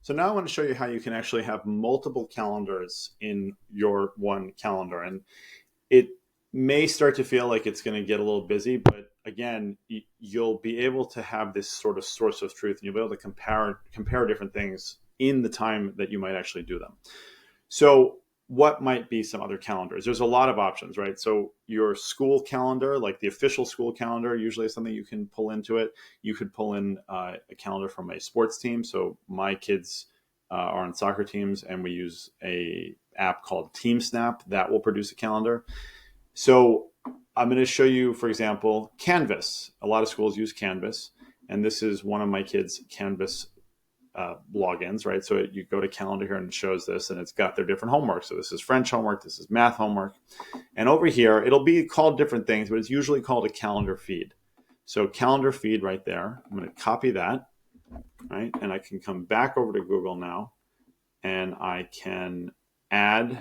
So now I want to show you how you can actually have multiple calendars in your one calendar. And it may start to feel like it's going to get a little busy, but again, you'll be able to have this sort of source of truth, and you'll be able to compare different things in the time that you might actually do them. So what might be some other calendars? There's a lot of options, right? So your school calendar, like the official school calendar, usually is something you can pull into it. You could pull in a calendar from a sports team. So my kids are on soccer teams, and we use a app called TeamSnap that will produce a calendar. So I'm going to show you, for example, Canvas. A lot of schools use Canvas, and this is one of my kids' Canvas logins, right? So you go to calendar here and it shows this, and it's got their different homework. So this is French homework, this is math homework. And over here, it'll be called different things, but it's usually called a calendar feed. So calendar feed right there, I'm going to copy that, right? And I can come back over to Google now, and I can add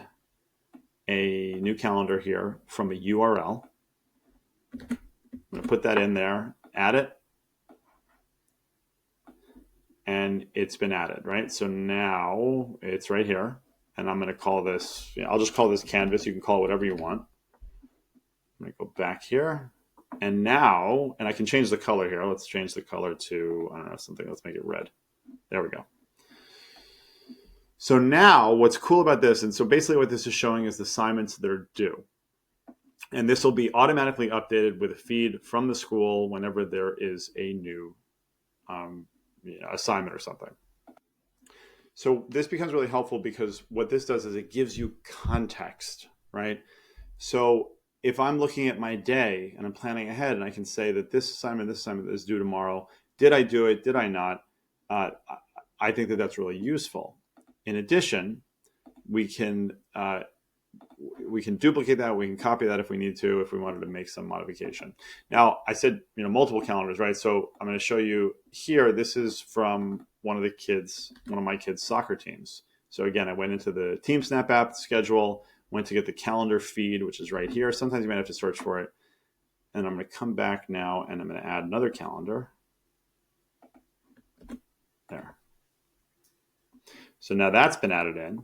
a new calendar here from a URL. I'm going to put that in there, add it, and it's been added, right? So now it's right here, and I'm going to call this, I'll just call this Canvas. You can call it whatever you want. I'm going to go back here, and now, and I can change the color here. Let's change the color to, I don't know, something, let's make it red. There we go. So now what's cool about this, and so basically what this is showing is the assignments that are due. And this will be automatically updated with a feed from the school whenever there is a new assignment or something. So this becomes really helpful because what this does is it gives you context, right? So if I'm looking at my day and I'm planning ahead, and I can say that this assignment is due tomorrow. Did I do it? Did I not? I think that that's really useful. In addition, we can duplicate that. We can copy that if we need to, if we wanted to make some modification. Now, I said, multiple calendars, right? So I'm going to show you here. This is from one of my kids' soccer teams. So again, I went into the TeamSnap app schedule, went to get the calendar feed, which is right here. Sometimes you might have to search for it. And I'm going to come back now, and I'm going to add another calendar. There. So now that's been added in.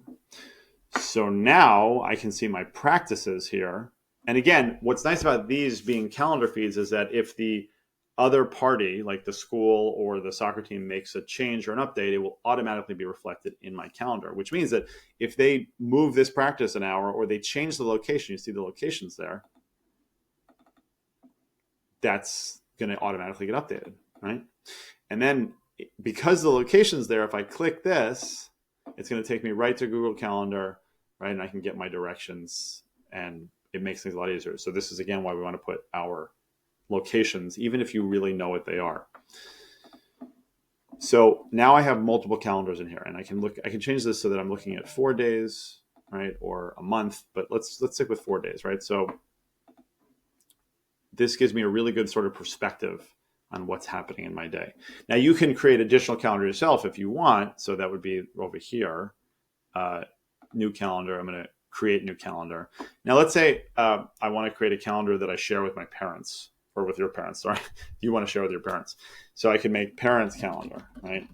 So now I can see my practices here. And again, what's nice about these being calendar feeds is that if the other party, like the school or the soccer team, makes a change or an update, it will automatically be reflected in my calendar, which means that if they move this practice an hour or they change the location, you see the locations there, that's going to automatically get updated, right? And then because the location's there, if I click this, it's going to take me right to Google Calendar, right? And I can get my directions, and it makes things a lot easier. So this is, again, why we want to put our locations, even if you really know what they are. So now I have multiple calendars in here, and I can change this so that I'm looking at 4 days, right? Or a month, but let's stick with 4 days, right? So this gives me a really good sort of perspective on what's happening in my day. Now you can create additional calendars yourself if you want. So that would be over here, new calendar. I'm going to create new calendar. Now let's say I want to create a calendar that I share with my parents, or with your parents. Sorry, you want to share with your parents. So I can make parents calendar, right?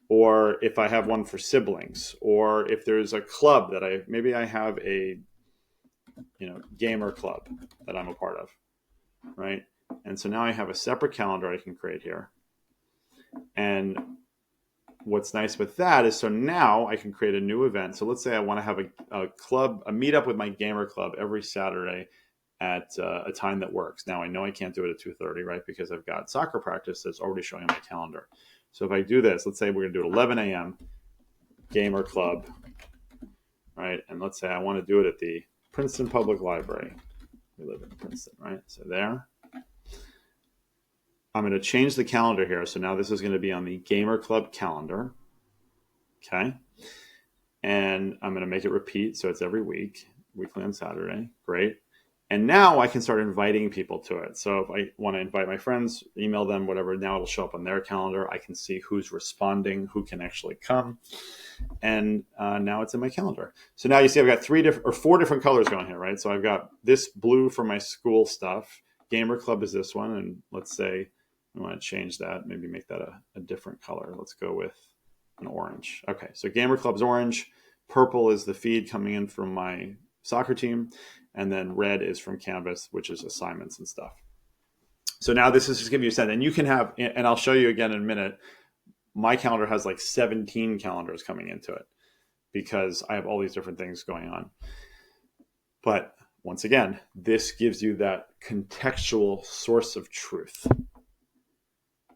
Or if I have one for siblings, or if there's a club that maybe I have a gamer club that I'm a part of, right? And so now I have a separate calendar I can create here. And what's nice with that is, so now I can create a new event. So let's say I want to have a meetup with my gamer club every Saturday at a time that works. Now I know I can't do it at 2:30, right? Because I've got soccer practice that's already showing on my calendar. So if I do this, let's say we're going to do it 11 a.m. gamer club, right? And let's say I want to do it at the Princeton Public Library. We live in Princeton, right? So there. I'm going to change the calendar here. So now this is going to be on the Gamer Club calendar. Okay. And I'm going to make it repeat. So it's every week, weekly on Saturday. Great. And now I can start inviting people to it. So if I want to invite my friends, email them, whatever, now it'll show up on their calendar. I can see who's responding, who can actually come. And now it's in my calendar. So now you see I've got 4 different colors going here, right? So I've got this blue for my school stuff. Gamer Club is this one. And let's say I want to change that, maybe make that a different color. Let's go with and orange. Okay, so Gamer Club's orange. Purple is the feed coming in from my soccer team. And then red is from Canvas, which is assignments and stuff. So now this is just giving you a sense. And you can have, and I'll show you again in a minute, my calendar has like 17 calendars coming into it because I have all these different things going on. But once again, this gives you that contextual source of truth.